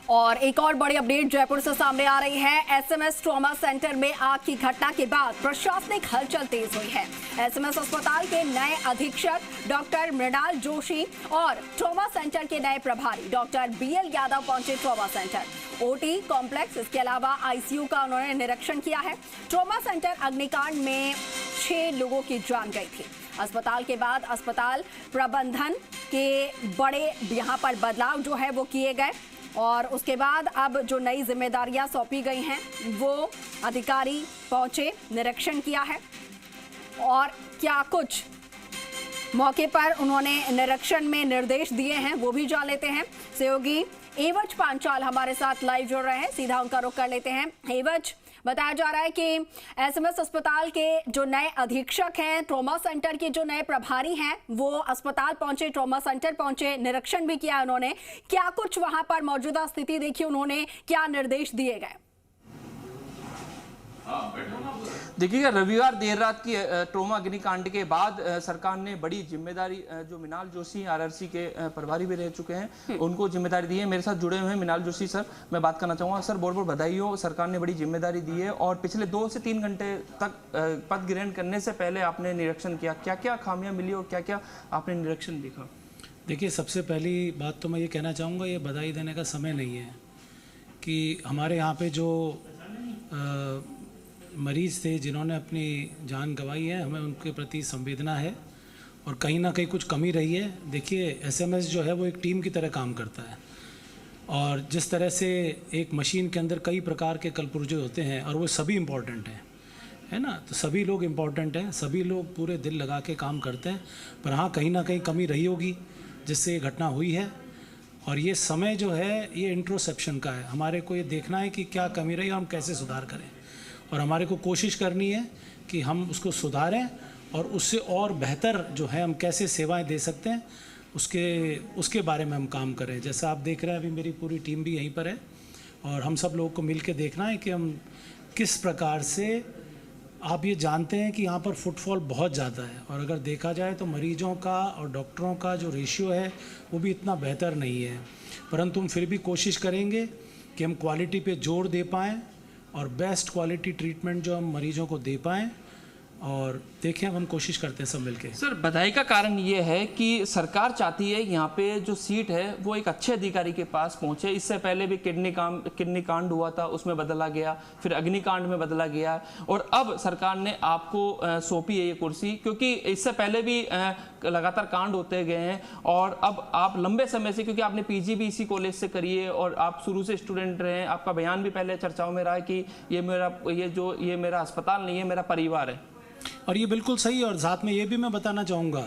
और एक और बड़ी अपडेट जयपुर से सामने आ रही है। एसएमएस ट्रॉमा सेंटर में आग की घटना के बाद प्रशासनिक हलचल तेज हुई है। एसएमएस अस्पताल के नए अधीक्षक डॉक्टर मृणाल जोशी और ट्रॉमा सेंटर के नए प्रभारी डॉक्टर बीएल यादव पहुंचे ट्रॉमा सेंटर ओटी कॉम्प्लेक्स। इसके अलावा आईसीयू का उन्होंने निरीक्षण किया है। ट्रॉमा सेंटर अग्निकांड में 6 लोगों की जान गई थी। अस्पताल के बाद अस्पताल प्रबंधन के बड़े यहां पर बदलाव जो है वो किए गए और उसके बाद अब जो नई जिम्मेदारियां सौंपी गई हैं वो अधिकारी पहुंचे, निरीक्षण किया है और क्या कुछ मौके पर उन्होंने निरीक्षण में निर्देश दिए हैं वो भी जान लेते हैं। सहयोगी एवज पांचाल हमारे साथ लाइव जुड़ रहे हैं, सीधा उनका रुख कर लेते हैं। एवज, बताया जा रहा है कि एसएमएस अस्पताल के जो नए अधीक्षक हैं, ट्रॉमा सेंटर के जो नए प्रभारी हैं, वो अस्पताल पहुंचे, ट्रॉमा सेंटर पहुंचे, निरीक्षण भी किया उन्होंने। क्या कुछ वहां पर मौजूदा स्थिति देखी उन्होंने, क्या निर्देश दिए गए? देखिएगा, रविवार देर रात की ट्रॉमा अग्निकांड के बाद सरकार ने बड़ी जिम्मेदारी जो मृणाल जोशी आरआरसी के प्रभारी भी रह चुके हैं उनको जिम्मेदारी दी है। मेरे साथ जुड़े हुए हैं मृणाल जोशी सर, मैं बात करना चाहूँगा। सर, बहुत बहुत बधाई हो, सरकार ने बड़ी जिम्मेदारी दी है और पिछले 2 से 3 घंटे तक पद ग्रहण करने से पहले आपने निरीक्षण किया। क्या क्या खामियां मिली और क्या क्या आपने निरीक्षण देखा? देखिए, सबसे पहली बात तो मैं ये कहना चाहूँगा, ये बधाई देने का समय नहीं है कि हमारे यहाँ पे जो मरीज़ थे जिन्होंने अपनी जान गंवाई है, हमें उनके प्रति संवेदना है और कहीं ना कहीं कुछ कमी रही है। देखिए, एसएमएस जो है वो एक टीम की तरह काम करता है और जिस तरह से एक मशीन के अंदर कई प्रकार के कलपुर्जे होते हैं और वो सभी इम्पॉर्टेंट हैं, है ना, तो सभी लोग इम्पॉर्टेंट हैं, सभी लोग पूरे दिल लगा के काम करते हैं। पर हाँ, कहीं ना कहीं कमी रही होगी जिससे ये घटना हुई है और ये समय जो है ये इंट्रोस्पेक्शन का है। हमारे को ये देखना है कि क्या कमी रही और हम कैसे सुधार करें और हमारे को कोशिश करनी है कि हम उसको सुधारें और उससे और बेहतर जो है हम कैसे सेवाएं दे सकते हैं उसके बारे में हम काम करें। जैसा आप देख रहे हैं, अभी मेरी पूरी टीम भी यहीं पर है और हम सब लोगों को मिल के देखना है कि हम किस प्रकार से, आप ये जानते हैं कि यहाँ पर फुटफॉल बहुत ज़्यादा है और अगर देखा जाए तो मरीजों का और डॉक्टरों का जो रेशियो है वो भी इतना बेहतर नहीं है, परंतु हम फिर भी कोशिश करेंगे कि हम क्वालिटी पे जोर दे पाएँ और बेस्ट क्वालिटी ट्रीटमेंट जो हम मरीजों को दे पाएँ और देखें, हम कोशिश करते हैं सब मिलके। सर, बधाई का कारण ये है कि सरकार चाहती है यहाँ पे जो सीट है वो एक अच्छे अधिकारी के पास पहुँचे। इससे पहले भी किडनी कांड हुआ था, उसमें बदला गया, फिर अग्निकांड में बदला गया और अब सरकार ने आपको सौंपी है ये कुर्सी, क्योंकि इससे पहले भी लगातार कांड होते गए हैं और अब आप लंबे समय से, क्योंकि आपने पीजी भी इसी कॉलेज से करी है और आप शुरू से स्टूडेंट रहे हैं, आपका बयान भी पहले चर्चाओं में रहा है कि ये मेरा अस्पताल नहीं है, मेरा परिवार है। और ये बिल्कुल सही है और साथ में ये भी मैं बताना चाहूँगा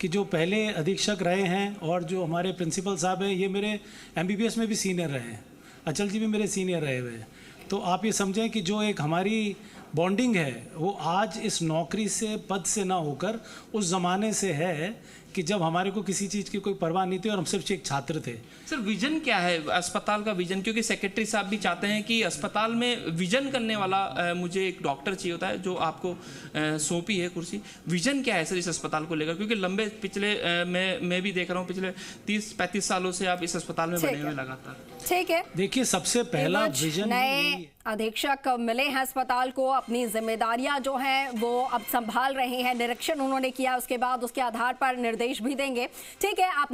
कि जो पहले अधीक्षक रहे हैं और जो हमारे प्रिंसिपल साहब हैं, ये मेरे एमबीबीएस में भी सीनियर रहे हैं, अचल जी भी मेरे सीनियर रहे हुए हैं। तो आप ये समझें कि जो एक हमारी बॉन्डिंग है वो आज इस नौकरी से, पद से ना होकर उस ज़माने से है कि जब हमारे को किसी चीज़ की कोई परवाह नहीं थी और हम सिर्फ एक छात्र थे। सर, विजन क्या है अस्पताल का विजन? क्योंकि सेक्रेटरी साहब भी चाहते हैं कि अस्पताल में विजन करने वाला मुझे एक डॉक्टर चाहिए होता है, जो आपको सौंपी है कुर्सी। विजन क्या है सर इस अस्पताल को लेकर? क्योंकि लंबे पिछले मैं भी देख रहा हूँ, पिछले 30-35 सालों से आप इस अस्पताल में बने हुए लगातार। ठीक है, देखिए, सबसे पहला विजन, नए अधीक्षक मिले हैं अस्पताल को, अपनी जिम्मेदारियां जो हैं वो अब संभाल रहे हैं, निरीक्षण उन्होंने किया, उसके बाद उसके आधार पर निर्देश भी देंगे। ठीक है, आप